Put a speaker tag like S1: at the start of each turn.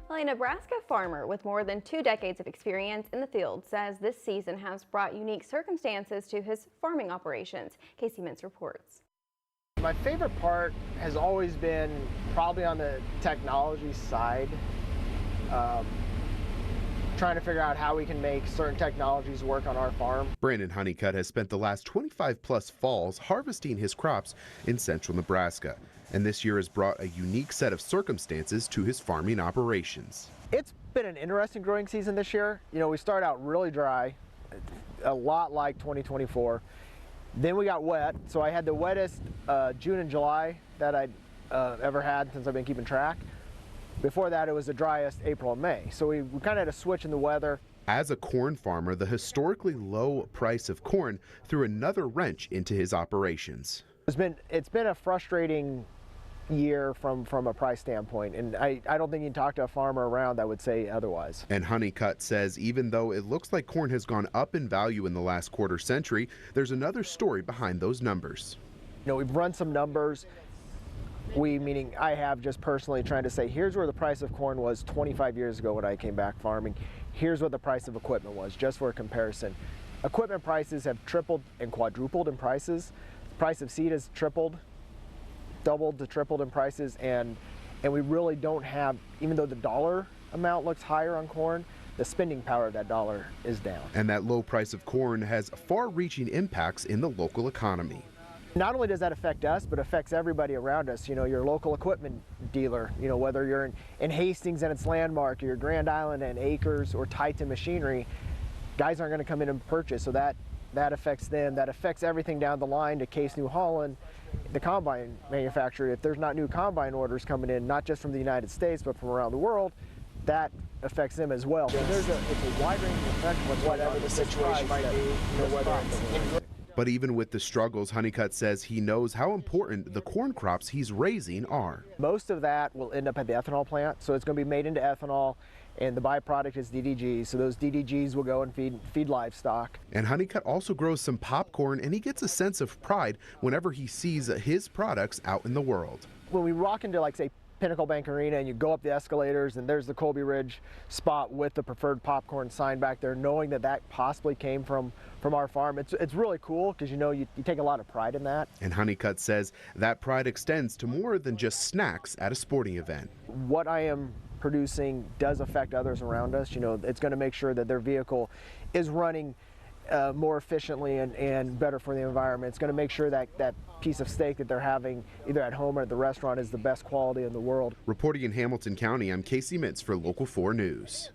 S1: Well, a Nebraska farmer with more than 2 decades of experience in the field says this season has brought unique circumstances to his farming operations. Mintz reports.
S2: My favorite part has always been probably on the technology side, trying to figure out how we can make certain technologies work on our farm.
S3: Brandon Hunnicutt has spent the last 25 plus falls harvesting his crops in central Nebraska, and this year has brought a unique set of circumstances to his farming operations.
S2: It's been an interesting growing season this year. You know, we started out really dry, a lot like 2024. Then we got wet, so I had the wettest June and July that I'd ever had since I've been keeping track. Before that, it was the driest April and May. So we kind of had a switch in the weather.
S3: As a corn farmer, the historically low price of corn threw another wrench into his operations.
S2: It's been a frustrating year from a price standpoint, and I don't think you can talk to a farmer around that would say otherwise.
S3: And Hunnicutt says even though it looks like corn has gone up in value in the last quarter century, there's another story behind those numbers.
S2: You know, we've run some numbers. Meaning I have just personally trying to say, here's where the price of corn was 25 years ago when I came back farming. Here's what the price of equipment was, just for a comparison. Equipment prices have tripled and quadrupled in prices. The price of seed has doubled to tripled in prices, and we really don't have, even though the dollar amount looks higher on corn, the spending power of that dollar is down.
S3: And that low price of corn has far-reaching impacts in the local economy.
S2: Not only does that affect us, but affects everybody around us. You know, your local equipment dealer, you know, whether you're in Hastings and its Landmark, or your Grand Island and Acres, or Titan Machinery, guys aren't going to come in and purchase, so that affects them. That affects everything down the line to Case New Holland, the combine manufacturer. If there's not new combine orders coming in, not just from the United States, but from around the world, that affects them as well. So it's a wide range of effect with whatever the situation might be, whether it's
S3: But even with the struggles, Hunnicutt says he knows how important the corn crops he's raising are.
S2: Most of that will end up at the ethanol plant, so it's going to be made into ethanol, and the byproduct is DDGs. So those DDGs will go and feed livestock.
S3: And Hunnicutt also grows some popcorn, and he gets a sense of pride whenever he sees his products out in the world.
S2: When we walk into, like, say, Pinnacle Bank Arena, and you go up the escalators, and there's the Colby Ridge spot with the preferred popcorn sign back there, knowing that possibly came from our farm. It's really cool, because you take a lot of pride in that.
S3: And Hunnicutt says that pride extends to more than just snacks at a sporting event.
S2: What I am producing does affect others around us. You know, it's going to make sure that their vehicle is running more efficiently and better for the environment. It's going to make sure that that piece of steak that they're having either at home or at the restaurant is the best quality in the world.
S3: Reporting in Hamilton County, I'm Mintz for Local 4 News.